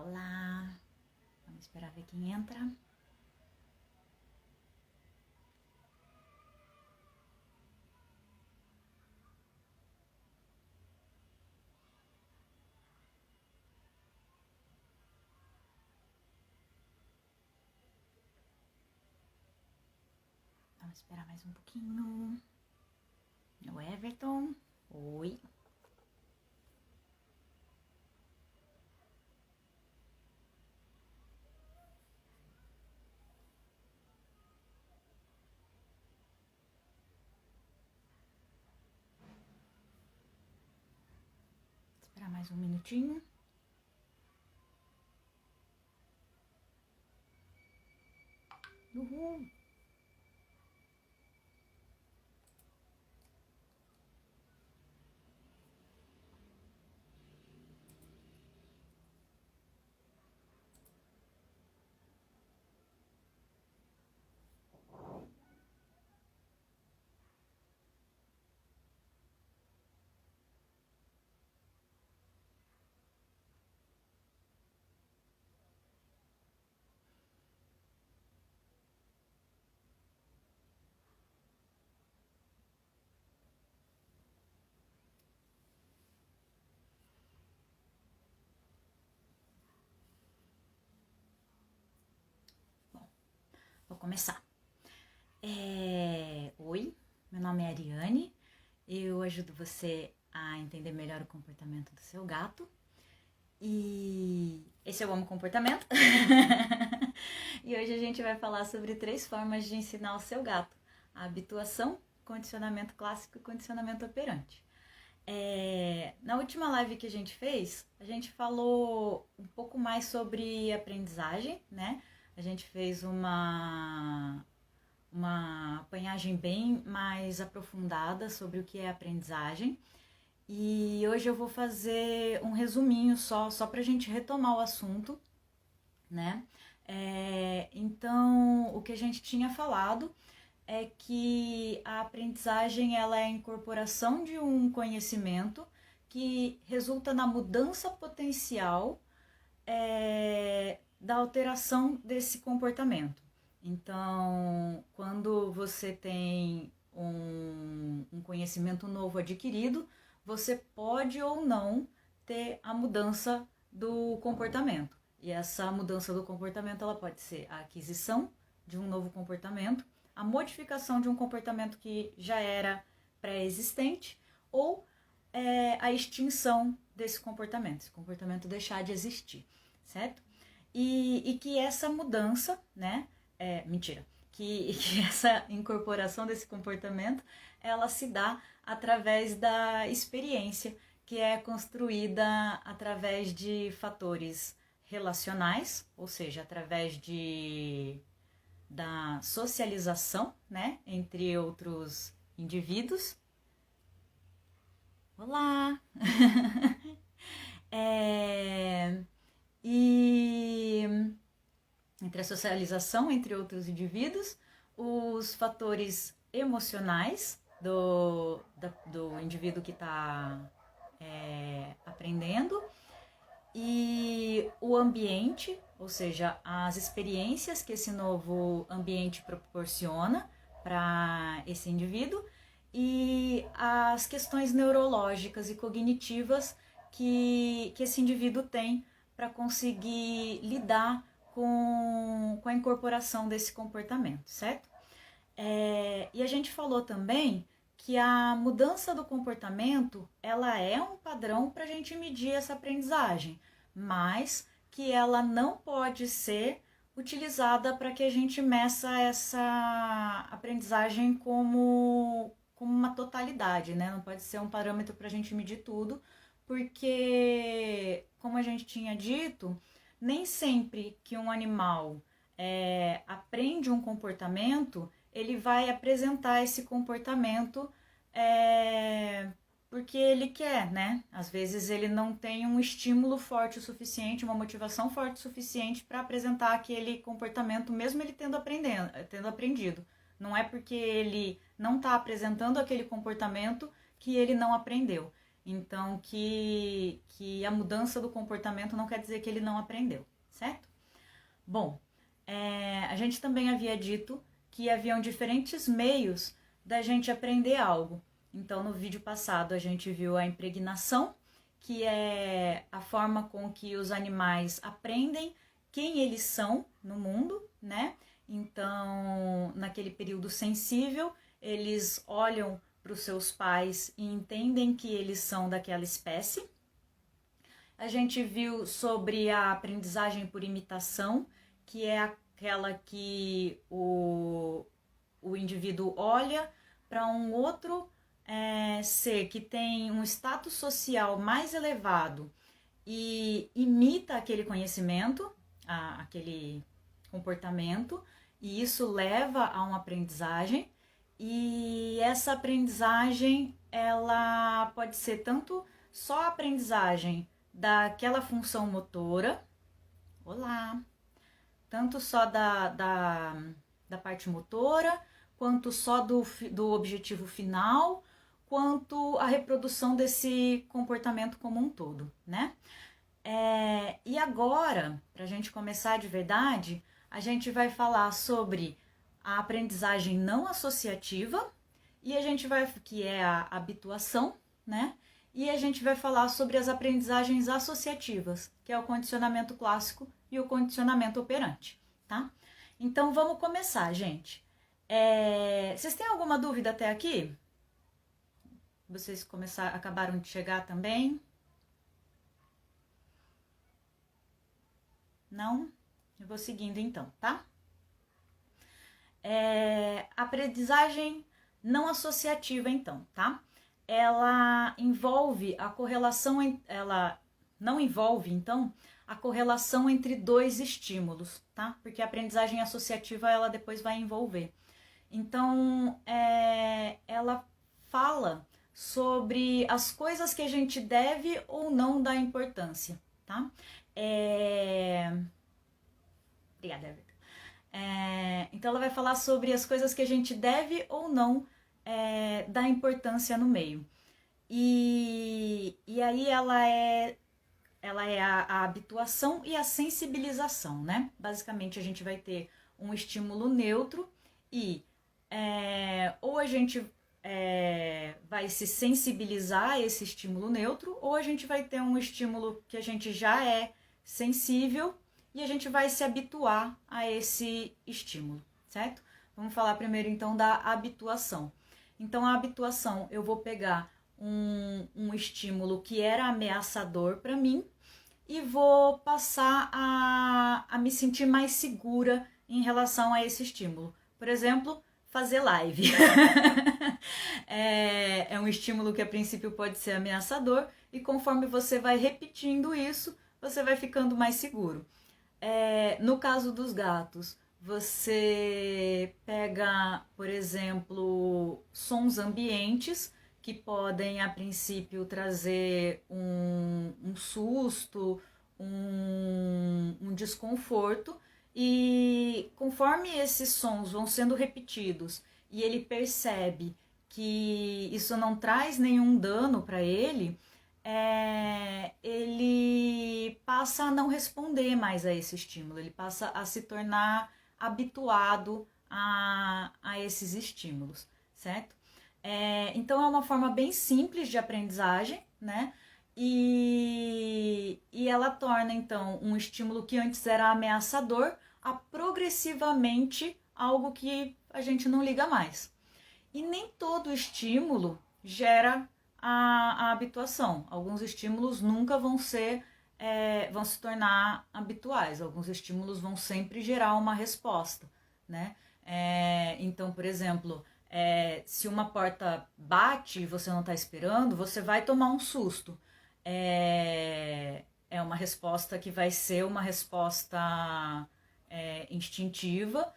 Olá, vamos esperar ver quem entra. Vamos esperar mais um pouquinho. O Everton, oi. Esperar mais um minutinho. Uhul. Bom, vou começar. Oi, meu nome é Ariane. Eu ajudo você a entender melhor o comportamento do seu gato. E esse é o Amo Comportamento. E hoje a gente vai falar sobre 3 formas de ensinar o seu gato: a habituação, condicionamento clássico e condicionamento operante. Na última live que a gente fez, a gente falou um pouco mais sobre aprendizagem, né? A gente fez uma apanhagem bem mais aprofundada sobre o que é aprendizagem. E hoje eu vou fazer um resuminho só para a gente retomar o assunto, né? Então, o que a gente tinha falado é que a aprendizagem ela é a incorporação de um conhecimento que resulta na mudança potencial da alteração desse comportamento. Então, quando você tem um conhecimento novo adquirido, você pode ou não ter a mudança do comportamento. E essa mudança do comportamento ela pode ser a aquisição de um novo comportamento, a modificação de um comportamento que já era pré-existente ou a extinção desse comportamento, esse comportamento deixar de existir, certo? E que essa mudança, né, que essa incorporação desse comportamento, ela se dá através da experiência, que é construída através de fatores relacionais, ou seja, através da socialização, né, entre outros indivíduos. Olá! E entre a socialização entre outros indivíduos, os fatores emocionais do indivíduo que está aprendendo e o ambiente, ou seja, as experiências que esse novo ambiente proporciona para esse indivíduo e as questões neurológicas e cognitivas que esse indivíduo tem para conseguir lidar com a incorporação desse comportamento, certo? E a gente falou também que a mudança do comportamento ela é um padrão para a gente medir essa aprendizagem, mas que ela não pode ser utilizada para que a gente meça essa aprendizagem como uma totalidade, né? Não pode ser um parâmetro para a gente medir tudo, porque, como a gente tinha dito, nem sempre que um animal aprende um comportamento, ele vai apresentar esse comportamento porque ele quer, né? Às vezes ele não tem um estímulo forte o suficiente, uma motivação forte o suficiente para apresentar aquele comportamento, mesmo ele tendo aprendido. Não é porque ele não está apresentando aquele comportamento que ele não aprendeu. Então, que a mudança do comportamento não quer dizer que ele não aprendeu, certo? Bom, a gente também havia dito que haviam diferentes meios da gente aprender algo. Então, no vídeo passado, a gente viu a impregnação, que é a forma com que os animais aprendem quem eles são no mundo, né? Então, naquele período sensível, eles olham para os seus pais e entendem que eles são daquela espécie. A gente viu sobre a aprendizagem por imitação, que é aquela que o indivíduo olha para um outro ser que tem um status social mais elevado e imita aquele conhecimento, aquele comportamento, e isso leva a uma aprendizagem. E essa aprendizagem, ela pode ser tanto só a aprendizagem daquela função motora, tanto só da parte motora, quanto só do objetivo final, quanto a reprodução desse comportamento como um todo, né? E agora, para a gente começar de verdade, a gente vai falar sobre a aprendizagem não associativa, e a gente vai, que é a habituação, né? E a gente vai falar sobre as aprendizagens associativas, que é o condicionamento clássico e o condicionamento operante, tá? Então vamos começar, gente. Vocês têm alguma dúvida até aqui? Vocês acabaram de chegar também? Não? Eu vou seguindo então, tá? Aprendizagem não associativa, então, tá? Ela envolve a correlação, ela não envolve, então, a correlação entre dois estímulos, tá? Porque a aprendizagem associativa, ela depois vai envolver. Então, ela fala sobre as coisas que a gente deve ou não dar importância, tá? Obrigada, Everton. Então, ela vai falar sobre as coisas que a gente deve ou não dar importância no meio. E aí ela é a habituação e a sensibilização, né? Basicamente, a gente vai ter um estímulo neutro e ou a gente vai se sensibilizar a esse estímulo neutro, ou a gente vai ter um estímulo que a gente já é sensível e a gente vai se habituar a esse estímulo, certo? Vamos falar primeiro então da habituação. Então, a habituação, eu vou pegar um estímulo que era ameaçador para mim e vou passar a me sentir mais segura em relação a esse estímulo. Por exemplo, fazer live. É um estímulo que a princípio pode ser ameaçador e conforme você vai repetindo isso, você vai ficando mais seguro. No caso dos gatos, você pega, por exemplo, sons ambientes que podem, a princípio, trazer um susto, um desconforto, e conforme esses sons vão sendo repetidos e ele percebe que isso não traz nenhum dano para ele, ele passa a não responder mais a esse estímulo, ele passa a se tornar habituado a esses estímulos, certo? Então é uma forma bem simples de aprendizagem, né? E ela torna então um estímulo que antes era ameaçador a progressivamente algo que a gente não liga mais. E nem todo estímulo gera a habituação. Alguns estímulos nunca vão se tornar habituais. Alguns estímulos vão sempre gerar uma resposta, né? Então, por exemplo, se uma porta bate e você não está esperando, você vai tomar um susto. É uma resposta que vai ser uma resposta instintiva,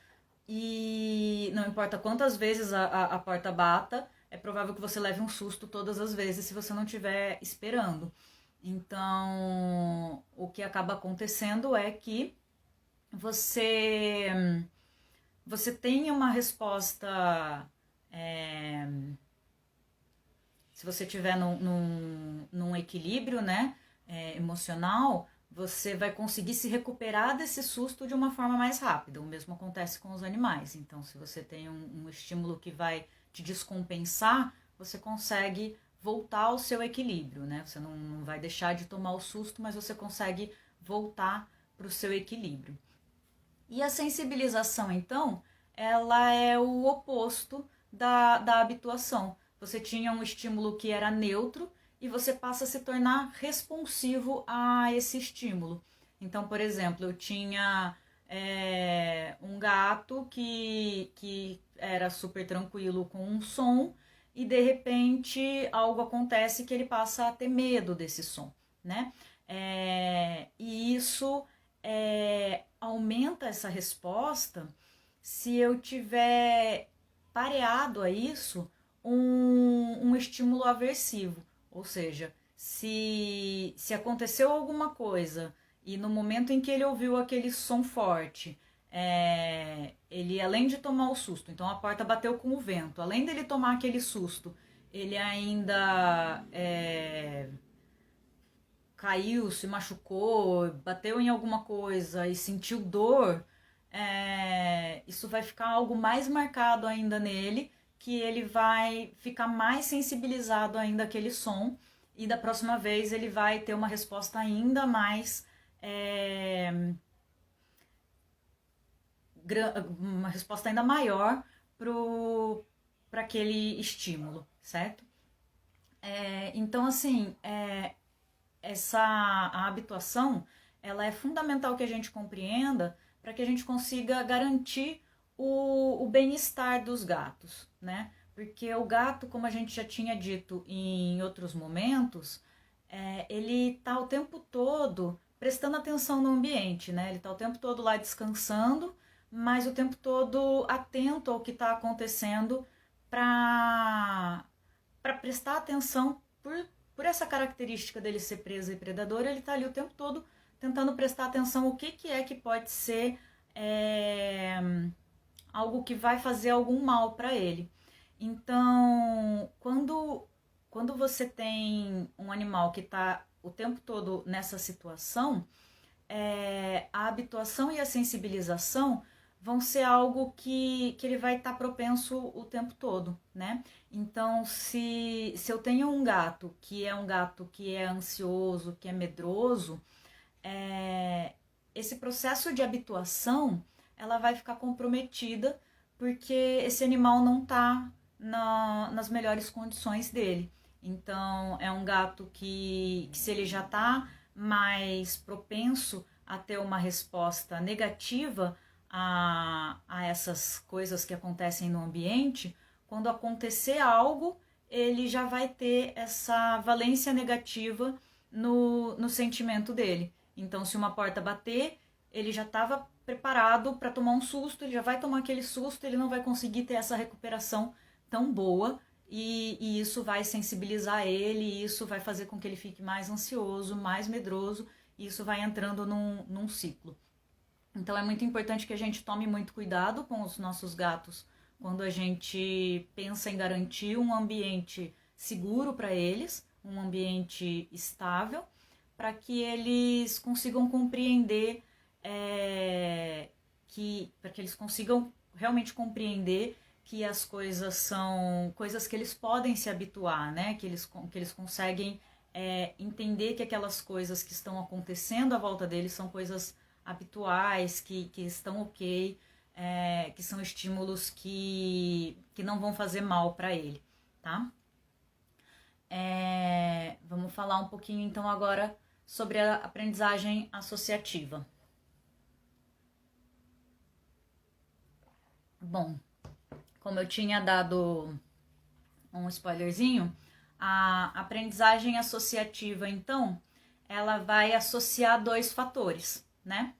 e não importa quantas vezes a porta bata, é provável que você leve um susto todas as vezes se você não estiver esperando. Então, o que acaba acontecendo é que você tem uma resposta se você tiver num equilíbrio, né, emocional, você vai conseguir se recuperar desse susto de uma forma mais rápida. O mesmo acontece com os animais. Então, se você tem um estímulo que vai te descompensar, você consegue voltar ao seu equilíbrio, né? Você não vai deixar de tomar o susto, mas você consegue voltar para o seu equilíbrio. E a sensibilização, então, ela é o oposto da habituação. Você tinha um estímulo que era neutro e você passa a se tornar responsivo a esse estímulo. Então, por exemplo, eu tinha um gato que era super tranquilo com um som e de repente algo acontece que ele passa a ter medo desse som, né? E isso aumenta essa resposta se eu tiver pareado a isso um estímulo aversivo. Ou seja, se aconteceu alguma coisa e no momento em que ele ouviu aquele som forte, ele além de tomar o susto, então a porta bateu com o vento, além dele tomar aquele susto, ele ainda caiu, se machucou, bateu em alguma coisa e sentiu dor, isso vai ficar algo mais marcado ainda nele, que ele vai ficar mais sensibilizado ainda àquele som e da próxima vez ele vai ter uma resposta ainda mais uma resposta ainda maior para aquele estímulo, certo? Então, assim, a habituação, ela é fundamental que a gente compreenda para que a gente consiga garantir o bem-estar dos gatos, né? Porque o gato, como a gente já tinha dito em outros momentos, ele tá o tempo todo prestando atenção no ambiente, né? Ele tá o tempo todo lá descansando, mas o tempo todo atento ao que está acontecendo para prestar atenção por essa característica dele ser presa e predador, ele está ali o tempo todo tentando prestar atenção o que é que pode ser algo que vai fazer algum mal para ele. Então, quando você tem um animal que está o tempo todo nessa situação, a habituação e a sensibilização vão ser algo que ele vai estar propenso o tempo todo, né? Então, se eu tenho um gato que é ansioso, que é medroso, esse processo de habituação, ela vai ficar comprometida porque esse animal não está nas melhores condições dele. Então, é um gato que se ele já está mais propenso a ter uma resposta negativa a essas coisas que acontecem no ambiente, quando acontecer algo, ele já vai ter essa valência negativa no sentimento dele. Então, se uma porta bater, ele já estava preparado para tomar um susto, ele já vai tomar aquele susto, ele não vai conseguir ter essa recuperação tão boa e isso vai sensibilizar ele, e isso vai fazer com que ele fique mais ansioso, mais medroso, e isso vai entrando num ciclo. Então é muito importante que a gente tome muito cuidado com os nossos gatos quando a gente pensa em garantir um ambiente seguro para eles, um ambiente estável, para que eles consigam compreender, para que eles consigam realmente compreender que as coisas são coisas que eles podem se habituar, né? Que eles conseguem entender que aquelas coisas que estão acontecendo à volta deles são coisas habituais, que estão ok, que são estímulos que não vão fazer mal para ele, tá? Vamos falar um pouquinho então agora sobre a aprendizagem associativa. Bom, como eu tinha dado um spoilerzinho, a aprendizagem associativa, então, ela vai associar dois fatores, né?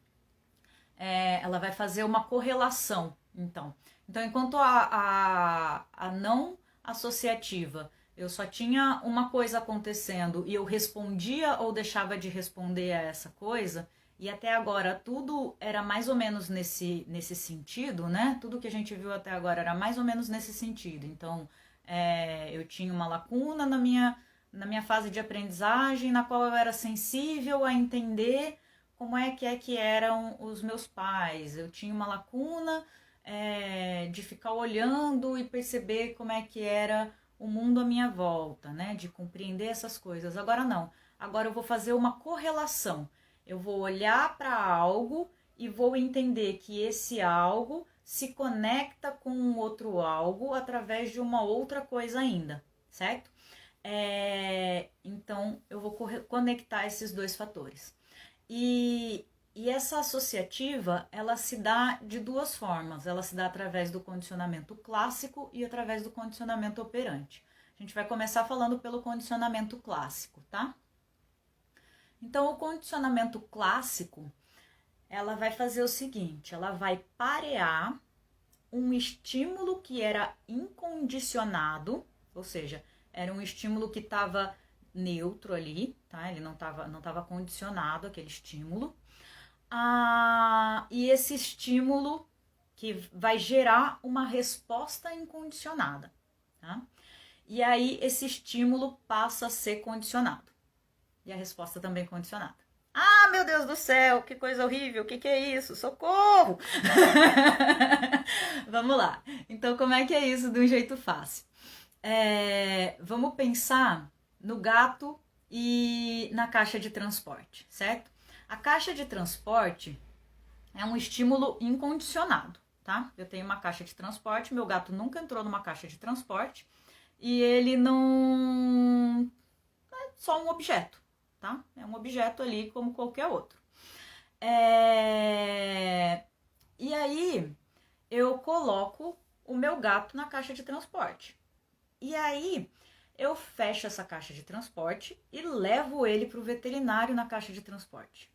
Ela vai fazer uma correlação, então. Então, enquanto a não associativa, eu só tinha uma coisa acontecendo e eu respondia ou deixava de responder a essa coisa, e até agora tudo era mais ou menos nesse sentido, né? Tudo que a gente viu até agora era mais ou menos nesse sentido. Então, Eu tinha uma lacuna na minha fase de aprendizagem, na qual eu era sensível a entender como é que eram os meus pais. Eu tinha uma lacuna de ficar olhando e perceber como é que era o mundo à minha volta, né? De compreender essas coisas. Agora não. Agora eu vou fazer uma correlação. Eu vou olhar para algo e vou entender que esse algo se conecta com um outro algo através de uma outra coisa ainda, certo? Então eu vou conectar esses dois fatores. E essa associativa, ela se dá de duas formas. Ela se dá através do condicionamento clássico e através do condicionamento operante. A gente vai começar falando pelo condicionamento clássico, tá? Então, o condicionamento clássico, ela vai fazer o seguinte, ela vai parear um estímulo que era incondicionado, ou seja, era um estímulo que estava neutro ali, tá? Ele não estava condicionado, aquele estímulo. E esse estímulo que vai gerar uma resposta incondicionada, tá? E aí esse estímulo passa a ser condicionado. E a resposta também condicionada. Ah, meu Deus do céu, que coisa horrível, o que é isso? Socorro! Vamos lá. Então, como é que é isso de um jeito fácil? Vamos pensar no gato e na caixa de transporte, certo? A caixa de transporte é um estímulo incondicionado, tá? Eu tenho uma caixa de transporte, meu gato nunca entrou numa caixa de transporte e ele não... é só um objeto, tá? É um objeto ali como qualquer outro. E aí eu coloco o meu gato na caixa de transporte. E aí eu fecho essa caixa de transporte e levo ele para o veterinário na caixa de transporte.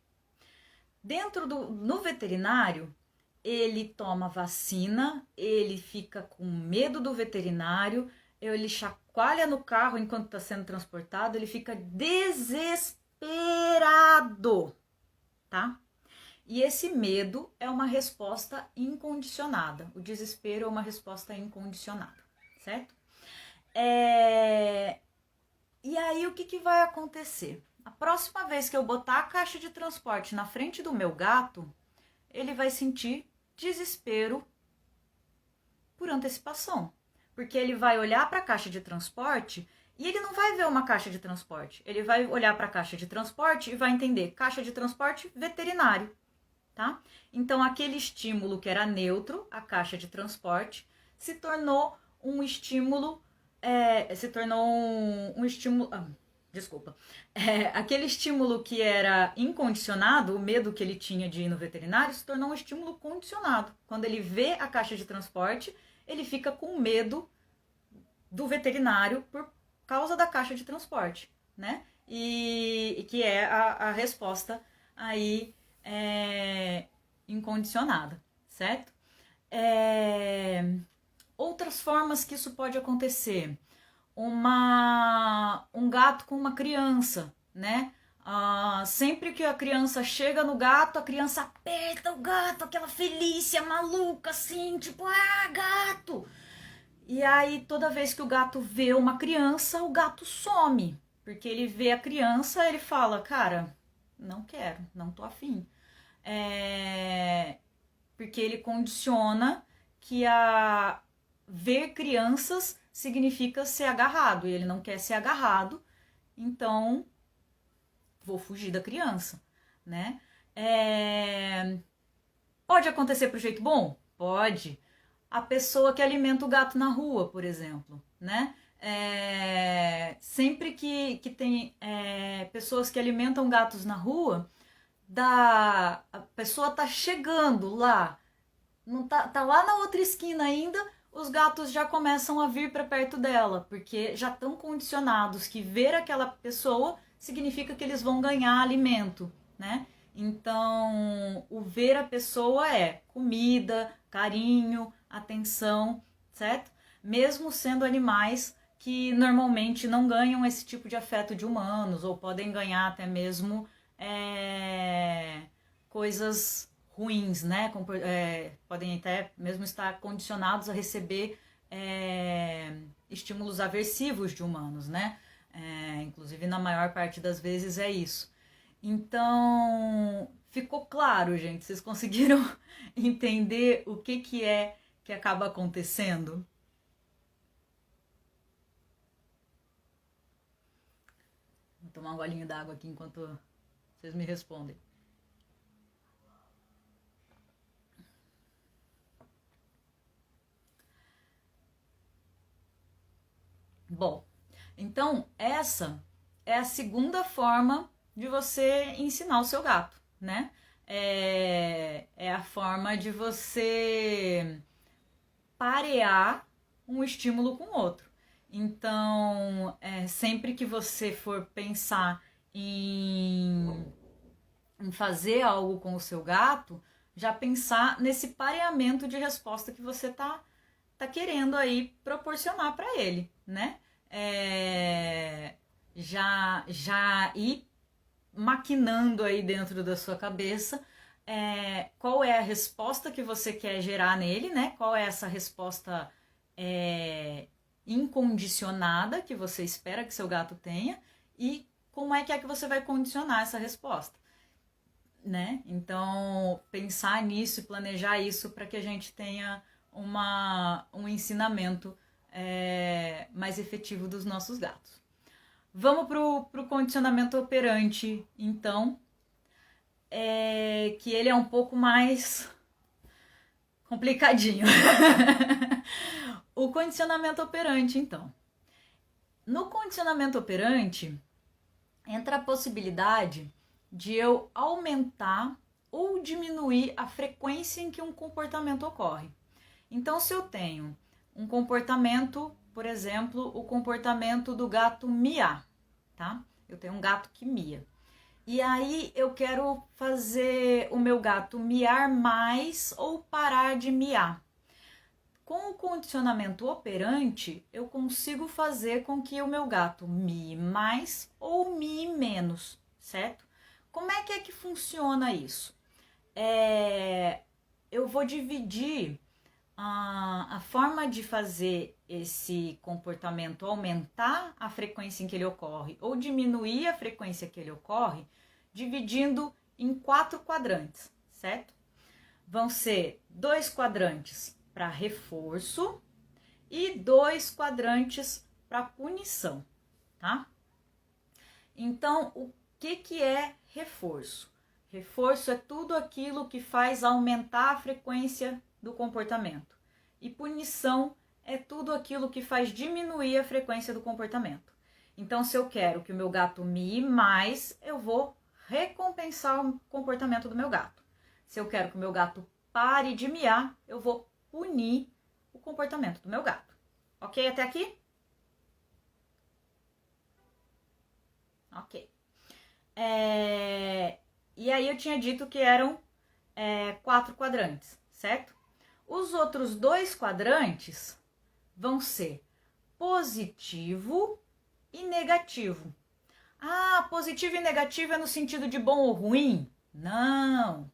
No veterinário, ele toma vacina, ele fica com medo do veterinário, ele chacoalha no carro enquanto está sendo transportado, ele fica desesperado, tá? E esse medo é uma resposta incondicionada. O desespero é uma resposta incondicionada, certo? E aí o que vai acontecer? A próxima vez que eu botar a caixa de transporte na frente do meu gato, ele vai sentir desespero por antecipação. Porque ele vai olhar para a caixa de transporte e ele não vai ver uma caixa de transporte. Ele vai olhar para a caixa de transporte e vai entender caixa de transporte veterinário, tá? Então aquele estímulo que era neutro, a caixa de transporte, se tornou um estímulo... aquele estímulo que era incondicionado, o medo que ele tinha de ir no veterinário, se tornou um estímulo condicionado. Quando ele vê a caixa de transporte, ele fica com medo do veterinário por causa da caixa de transporte, né? E que é a resposta aí incondicionada, certo? Outras formas que isso pode acontecer. Um gato com uma criança, né? Sempre que a criança chega no gato, a criança aperta o gato, aquela felícia maluca, assim, tipo, gato! E aí, toda vez que o gato vê uma criança, o gato some. Porque ele vê a criança, ele fala, cara, não quero, não tô afim. Porque ele condiciona que ver crianças significa ser agarrado, e ele não quer ser agarrado, então vou fugir da criança, né? Pode acontecer pro jeito bom? Pode. A pessoa que alimenta o gato na rua, por exemplo, né? Sempre que tem pessoas que alimentam gatos na rua, a pessoa tá chegando lá, não tá lá na outra esquina ainda, os gatos já começam a vir para perto dela, porque já estão condicionados que ver aquela pessoa significa que eles vão ganhar alimento, né? Então, o ver a pessoa é comida, carinho, atenção, certo? Mesmo sendo animais que normalmente não ganham esse tipo de afeto de humanos, ou podem ganhar até mesmo coisas ruins, né? Podem até mesmo estar condicionados a receber estímulos aversivos de humanos, né? Inclusive, na maior parte das vezes é isso. Então, ficou claro, gente? Vocês conseguiram entender o que é que acaba acontecendo? Vou tomar um golinho d'água aqui enquanto vocês me respondem. Bom, então essa é a segunda forma de você ensinar o seu gato, né? É a forma de você parear um estímulo com outro. Então, sempre que você for pensar em fazer algo com o seu gato, já pensar nesse pareamento de resposta que você tá querendo aí proporcionar para ele, né? Já ir maquinando aí dentro da sua cabeça qual é a resposta que você quer gerar nele, né? Qual é essa resposta incondicionada que você espera que seu gato tenha e como é que você vai condicionar essa resposta, né? Então, pensar nisso e planejar isso para que a gente tenha um ensinamento mais efetivo dos nossos gatos. Vamos pro condicionamento operante, então, que ele é um pouco mais complicadinho. O condicionamento operante, então. No condicionamento operante, entra a possibilidade de eu aumentar ou diminuir a frequência em que um comportamento ocorre. Então, se eu tenho um comportamento, por exemplo, o comportamento do gato miar, tá? Eu tenho um gato que mia. E aí eu quero fazer o meu gato miar mais ou parar de miar. Com o condicionamento operante, eu consigo fazer com que o meu gato mie mais ou mie menos, certo? Como é que funciona isso? Eu vou dividir a forma de fazer esse comportamento aumentar a frequência em que ele ocorre ou diminuir a frequência que ele ocorre, dividindo em 4 quadrantes, certo? Vão ser 2 quadrantes para reforço e 2 quadrantes para punição, tá? Então, o que é reforço? Reforço é tudo aquilo que faz aumentar a frequência do comportamento. E punição é tudo aquilo que faz diminuir a frequência do comportamento. Então, se eu quero que o meu gato mie mais, eu vou recompensar o comportamento do meu gato. Se eu quero que o meu gato pare de miar, eu vou punir o comportamento do meu gato. Ok até aqui? Ok. E aí eu tinha dito que eram 4 quadrantes, certo? Os outros 2 quadrantes vão ser positivo e negativo. Ah, positivo e negativo é no sentido de bom ou ruim? Não.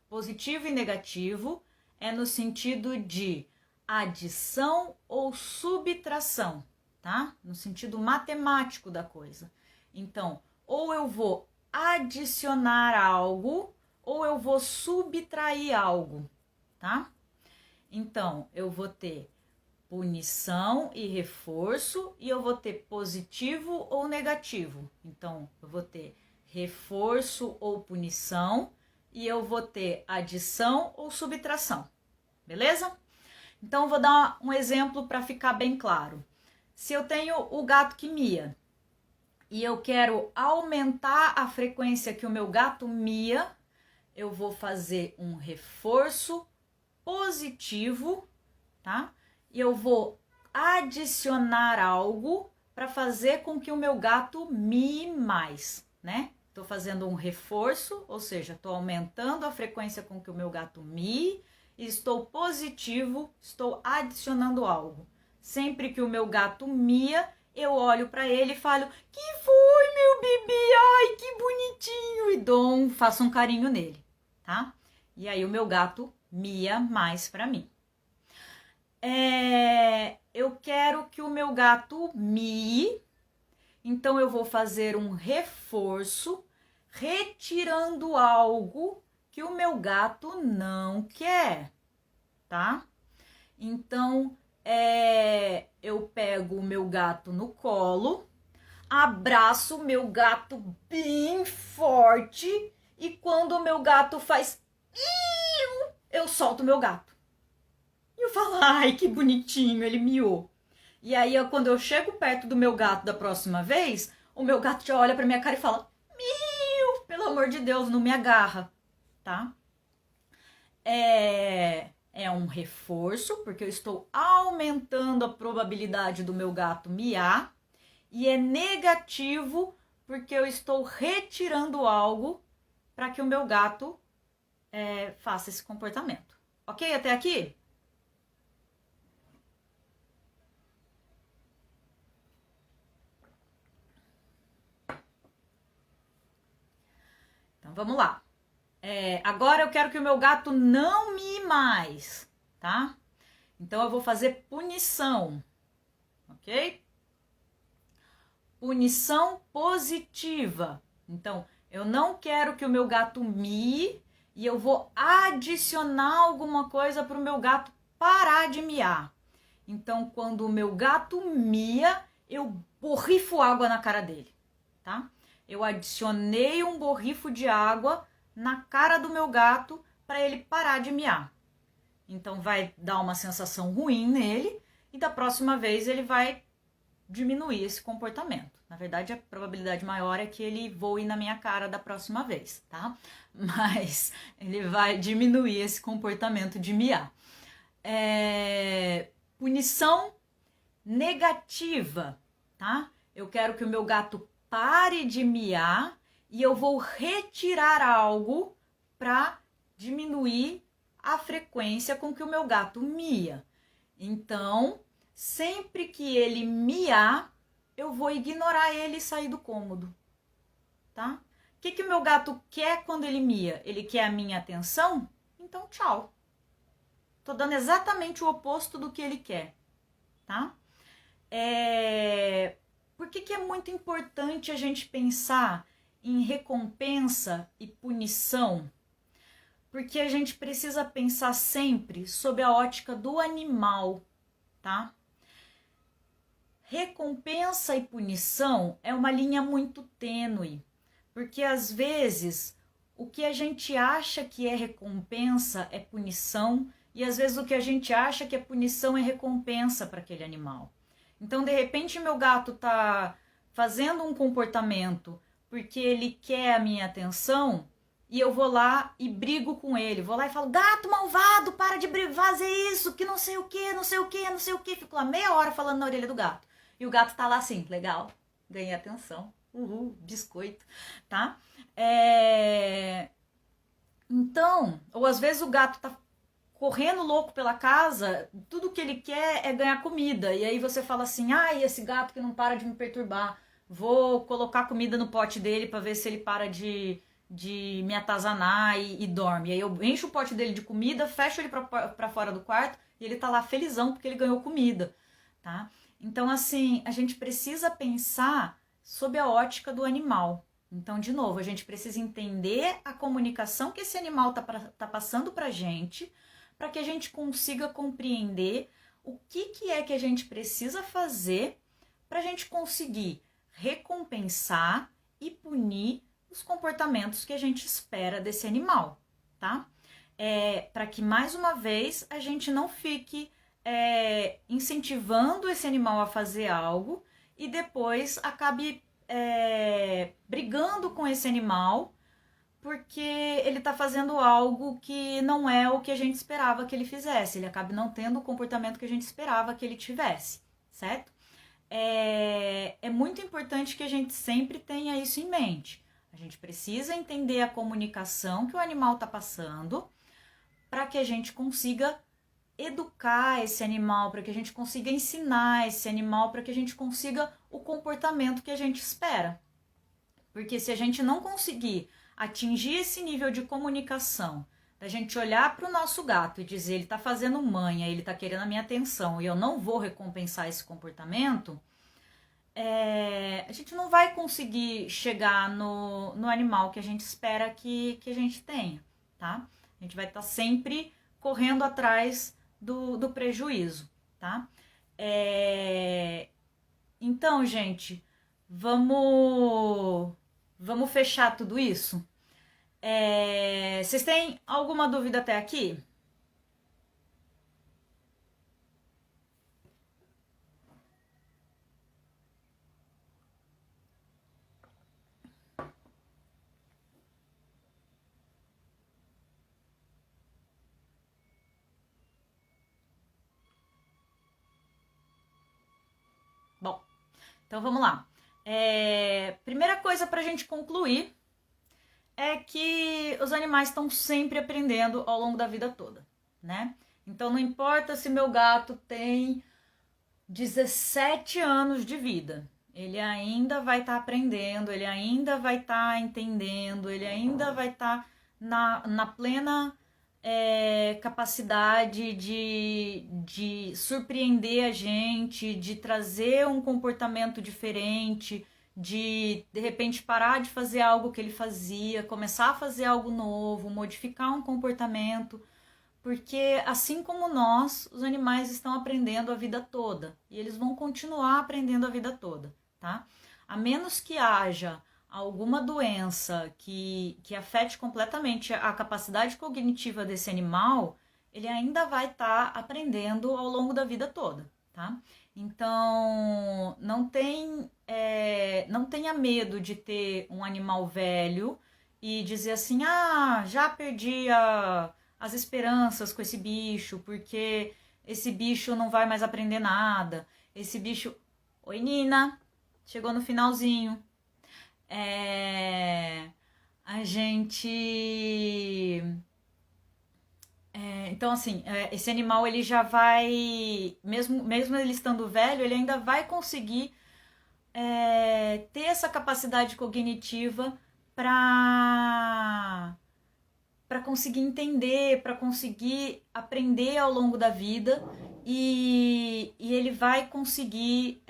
Positivo e negativo é no sentido de adição ou subtração, tá? No sentido matemático da coisa. Então, ou eu vou adicionar algo, ou eu vou subtrair algo, tá? Então, eu vou ter punição e reforço, e eu vou ter positivo ou negativo. Então, eu vou ter reforço ou punição, e eu vou ter adição ou subtração. Beleza? Então, eu vou dar um exemplo para ficar bem claro. Se eu tenho o gato que mia, e eu quero aumentar a frequência que o meu gato mia, eu vou fazer um reforço positivo, tá? E eu vou adicionar algo para fazer com que o meu gato mie mais, né? Estou fazendo um reforço, ou seja, estou aumentando a frequência com que o meu gato mie, e estou positivo, estou adicionando algo. Sempre que o meu gato mia, eu olho para ele e falo: "Que foi, meu bebê? Ai, que bonitinho!" E faço um carinho nele, tá? E aí o meu gato mia mais para mim. eu quero que o meu gato mie, então eu vou fazer um reforço, retirando algo que o meu gato não quer, tá? Então, eu pego o meu gato no colo, abraço o meu gato bem forte e quando o meu gato faz eu solto o meu gato. E eu falo, ai, que bonitinho, ele miou. E aí, quando eu chego perto do meu gato da próxima vez, o meu gato já olha pra minha cara e fala, miu, pelo amor de Deus, não me agarra, tá? É um reforço, porque eu estou aumentando a probabilidade do meu gato miar, e é negativo, porque eu estou retirando algo para que o meu gato faça esse comportamento. Ok até aqui? Então vamos lá. Agora eu quero que o meu gato não mie mais, tá? Então eu vou fazer punição, ok? Punição positiva. Então, eu não quero que o meu gato mie e eu vou adicionar alguma coisa para o meu gato parar de miar. Então, quando o meu gato mia, eu borrifo água na cara dele, tá? Eu adicionei um borrifo de água na cara do meu gato para ele parar de miar. Então, vai dar uma sensação ruim nele e da próxima vez ele vai diminuir esse comportamento. Na verdade, a probabilidade maior é que ele voe na minha cara da próxima vez, tá? Mas ele vai diminuir esse comportamento de miar. Punição negativa, tá? Eu quero que o meu gato pare de miar e eu vou retirar algo para diminuir a frequência com que o meu gato mia. Então, sempre que ele miar, eu vou ignorar ele e sair do cômodo, tá? O que o meu gato quer quando ele mia? Ele quer a minha atenção? Então, tchau. Tô dando exatamente o oposto do que ele quer, tá? Por que é muito importante a gente pensar em recompensa e punição? Porque a gente precisa pensar sempre sob a ótica do animal, tá? Recompensa e punição é uma linha muito tênue, porque às vezes o que a gente acha que é recompensa é punição, e às vezes o que a gente acha que é punição é recompensa para aquele animal. Então, de repente, meu gato tá fazendo um comportamento porque ele quer a minha atenção e eu vou lá e brigo com ele. Vou lá e falo, gato malvado, para de fazer isso, que não sei o que, não sei o que, não sei o que. Fico lá meia hora falando na orelha do gato. E o gato tá lá assim, legal, ganhei atenção. Uhul, biscoito, tá? Então, ou às vezes o gato tá correndo louco pela casa, tudo que ele quer é ganhar comida. E aí você fala assim, ai, esse gato que não para de me perturbar, vou colocar comida no pote dele para ver se ele para de me atazanar e dorme. E aí eu encho o pote dele de comida, fecho ele para fora do quarto e ele tá lá felizão porque ele ganhou comida, tá? Então, assim, a gente precisa pensar sob a ótica do animal. Então, de novo, a gente precisa entender a comunicação que esse animal tá passando pra gente, para que a gente consiga compreender o que é que a gente precisa fazer para a gente conseguir recompensar e punir os comportamentos que a gente espera desse animal, tá? Para que, mais uma vez, a gente não fique incentivando esse animal a fazer algo e depois acabe brigando com esse animal porque ele está fazendo algo que não é o que a gente esperava que ele fizesse. Ele acaba não tendo o comportamento que a gente esperava que ele tivesse, certo? É muito importante que a gente sempre tenha isso em mente. A gente precisa entender a comunicação que o animal está passando para que a gente consiga educar esse animal, para que a gente consiga ensinar esse animal, para que a gente consiga o comportamento que a gente espera. Porque se a gente não conseguir atingir esse nível de comunicação, da gente olhar para o nosso gato e dizer, ele está fazendo manha, ele está querendo a minha atenção e eu não vou recompensar esse comportamento, a gente não vai conseguir chegar no animal que a gente espera que a gente tenha, tá? A gente vai estar sempre correndo atrás do prejuízo, tá? Então, gente, vamos fechar tudo isso? Vocês têm alguma dúvida até aqui? Bom, então vamos lá. Primeira coisa para a gente concluir é que os animais estão sempre aprendendo ao longo da vida toda, né? Então não importa se meu gato tem 17 anos de vida, ele ainda vai estar aprendendo, ele ainda vai estar entendendo, ele ainda vai estar na plena capacidade de surpreender a gente, de trazer um comportamento diferente, de repente parar de fazer algo que ele fazia, começar a fazer algo novo, modificar um comportamento, porque assim como nós, os animais estão aprendendo a vida toda e eles vão continuar aprendendo a vida toda, tá? A menos que haja alguma doença que afete completamente a capacidade cognitiva desse animal, ele ainda vai estar aprendendo ao longo da vida toda, tá? Então, não tenha medo de ter um animal velho e dizer assim, já perdi as esperanças com esse bicho, porque esse bicho não vai mais aprender nada. Esse bicho... Oi, Nina! Chegou no finalzinho. A gente... então, assim, esse animal, ele já vai... Mesmo ele estando velho, ele ainda vai conseguir ter essa capacidade cognitiva para conseguir entender, para conseguir aprender ao longo da vida e ele vai conseguir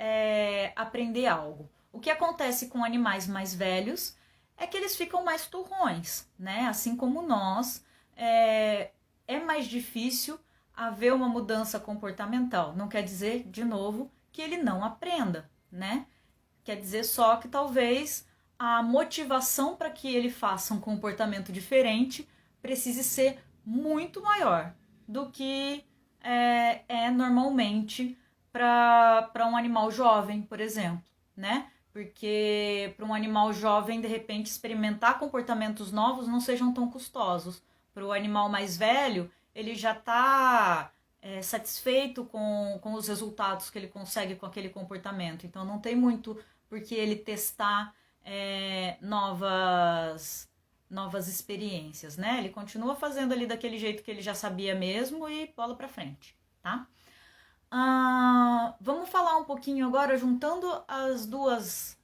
aprender algo. O que acontece com animais mais velhos é que eles ficam mais turrões, né? Assim como nós, é mais difícil haver uma mudança comportamental. Não quer dizer, de novo, que ele não aprenda, né? Quer dizer só que talvez a motivação para que ele faça um comportamento diferente precise ser muito maior do que normalmente para um animal jovem, por exemplo, né? Porque para um animal jovem, de repente, experimentar comportamentos novos não sejam tão custosos. Para o animal mais velho, ele já está satisfeito com os resultados que ele consegue com aquele comportamento. Então, não tem muito por que ele testar novas experiências, né? Ele continua fazendo ali daquele jeito que ele já sabia mesmo e bola pra frente, tá? Vamos falar um pouquinho agora, juntando as duas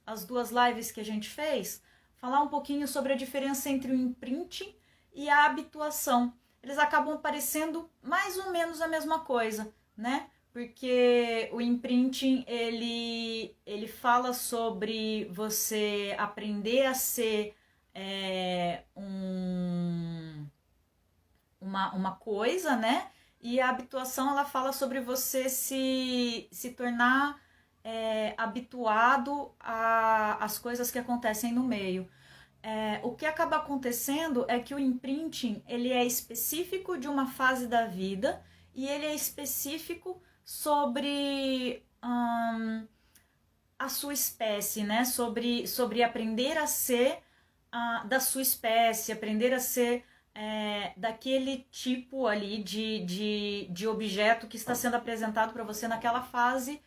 lives que a gente fez, falar um pouquinho sobre a diferença entre o imprinting e a habituação. Eles acabam parecendo mais ou menos a mesma coisa, né? Porque o imprinting, ele fala sobre você aprender a ser uma coisa, né? E a habituação, ela fala sobre você se tornar habituado às coisas que acontecem no meio. O que acaba acontecendo é que o imprinting, ele é específico de uma fase da vida e ele é específico sobre a sua espécie, né? Sobre aprender a ser da sua espécie, aprender a ser daquele tipo ali de objeto que está sendo apresentado para você naquela fase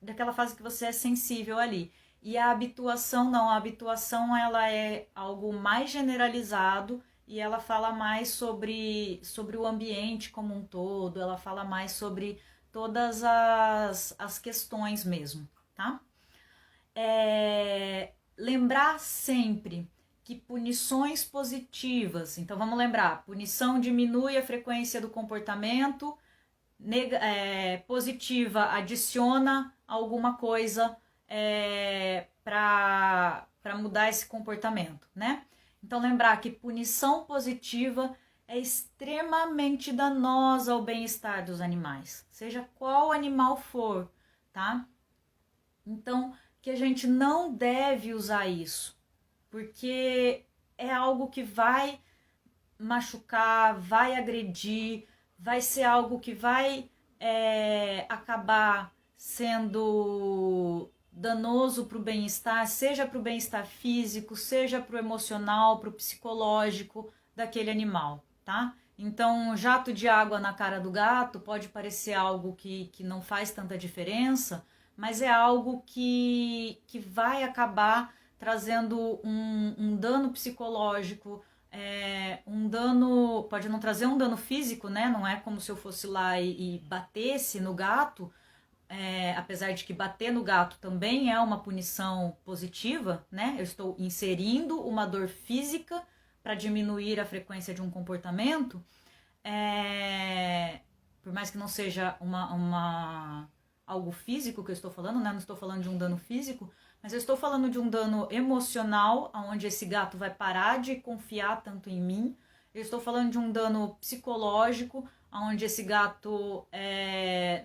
daquela fase que você é sensível ali. E a habituação não, a habituação ela é algo mais generalizado e ela fala mais sobre o ambiente como um todo, ela fala mais sobre todas as questões mesmo, tá? Lembrar sempre que punições positivas, então vamos lembrar, punição diminui a frequência do comportamento, positiva adiciona alguma coisa para mudar esse comportamento, né? Então lembrar que punição positiva é extremamente danosa ao bem-estar dos animais, seja qual animal for, tá? Então, que a gente não deve usar isso, porque é algo que vai machucar, vai agredir, vai ser algo que vai acabar sendo danoso para o bem-estar, seja para o bem-estar físico, seja para o emocional, para o psicológico daquele animal, tá? Então, jato de água na cara do gato pode parecer algo que não faz tanta diferença, mas é algo que vai acabar trazendo um dano psicológico, um dano, pode não trazer um dano físico, né? Não é como se eu fosse lá e batesse no gato, apesar de que bater no gato também é uma punição positiva, né? Eu estou inserindo uma dor física para diminuir a frequência de um comportamento, por mais que não seja algo físico que eu estou falando, né? Não estou falando de um dano físico, mas eu estou falando de um dano emocional, onde esse gato vai parar de confiar tanto em mim. Eu estou falando de um dano psicológico, onde esse gato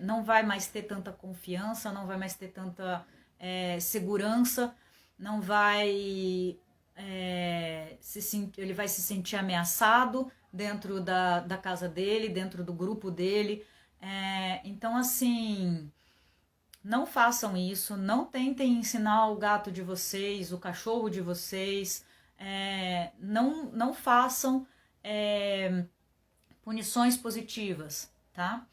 não vai mais ter tanta confiança, não vai mais ter tanta segurança, não vai ele vai se sentir ameaçado dentro da casa dele, dentro do grupo dele. Então, assim, não façam isso, não tentem ensinar o gato de vocês, o cachorro de vocês, não façam punições positivas, tá?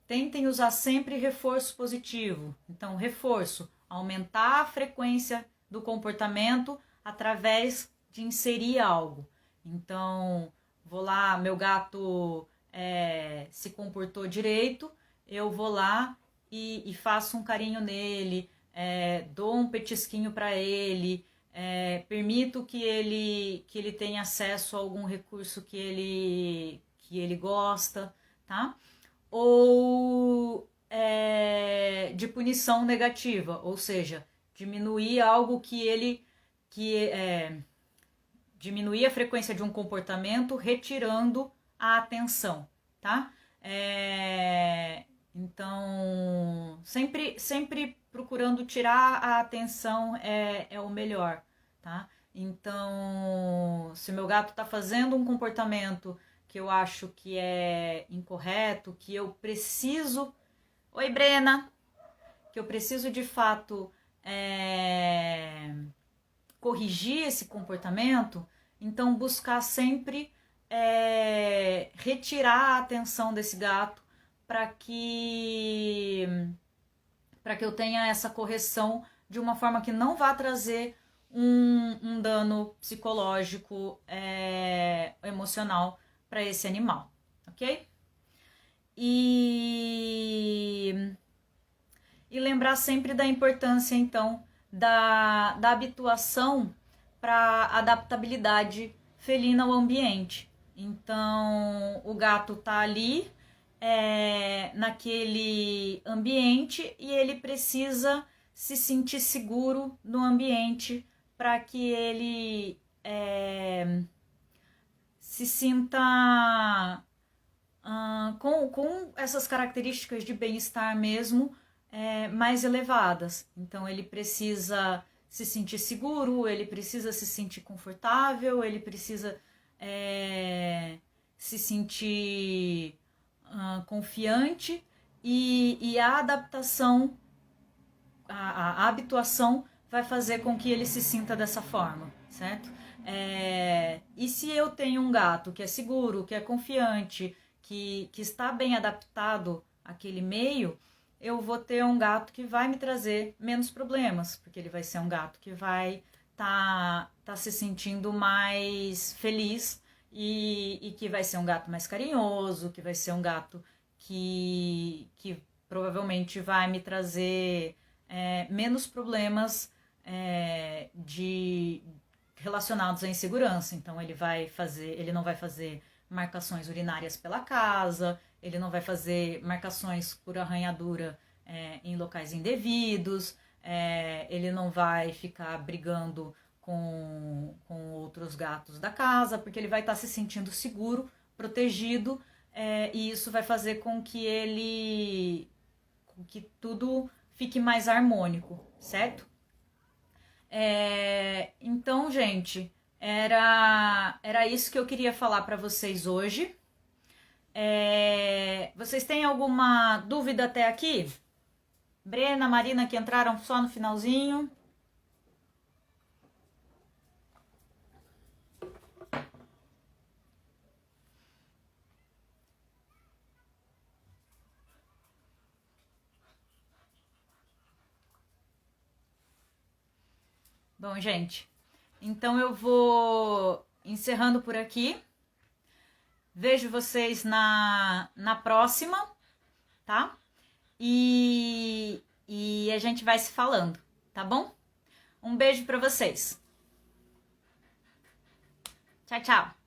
Tentem usar sempre reforço positivo. Então, reforço, aumentar a frequência do comportamento através de inserir algo. Então, vou lá, meu gato se comportou direito, eu vou lá e faço um carinho nele, dou um petisquinho para ele, permito que ele tenha acesso a algum recurso que ele gosta, tá? Ou de punição negativa, ou seja, diminuir algo diminuir a frequência de um comportamento retirando a atenção, tá? Então, sempre procurando tirar a atenção é o melhor, tá? Então, se o meu gato está fazendo um comportamento que eu acho que é incorreto, que eu preciso... Oi, Brena! Que eu preciso, de fato, corrigir esse comportamento, então buscar sempre retirar a atenção desse gato para que eu tenha essa correção de uma forma que não vá trazer um dano psicológico, emocional para esse animal, ok? E lembrar sempre da importância, então, da habituação para adaptabilidade felina ao ambiente. Então, o gato tá ali naquele ambiente e ele precisa se sentir seguro no ambiente para que ele se sinta com essas características de bem-estar mesmo mais elevadas. Então, ele precisa se sentir seguro, ele precisa se sentir confortável, ele precisa se sentir confiante e a adaptação, a habituação vai fazer com que ele se sinta dessa forma, certo? E se eu tenho um gato que é seguro, que é confiante, que está bem adaptado àquele meio, eu vou ter um gato que vai me trazer menos problemas, porque ele vai ser um gato que vai tá se sentindo mais feliz e que vai ser um gato mais carinhoso, que vai ser um gato que provavelmente vai me trazer menos problemas relacionados à insegurança. Então ele não vai fazer marcações urinárias pela casa, ele não vai fazer marcações por arranhadura em locais indevidos, ele não vai ficar brigando com outros gatos da casa, porque ele vai estar se sentindo seguro, protegido, e isso vai fazer com que tudo fique mais harmônico, certo? Então, gente, era isso que eu queria falar para vocês hoje. Vocês têm alguma dúvida até aqui? Brena, Marina, que entraram só no finalzinho. Bom, gente, então eu vou encerrando por aqui. Vejo vocês na próxima, tá? E a gente vai se falando, tá bom? Um beijo para vocês. Tchau, tchau.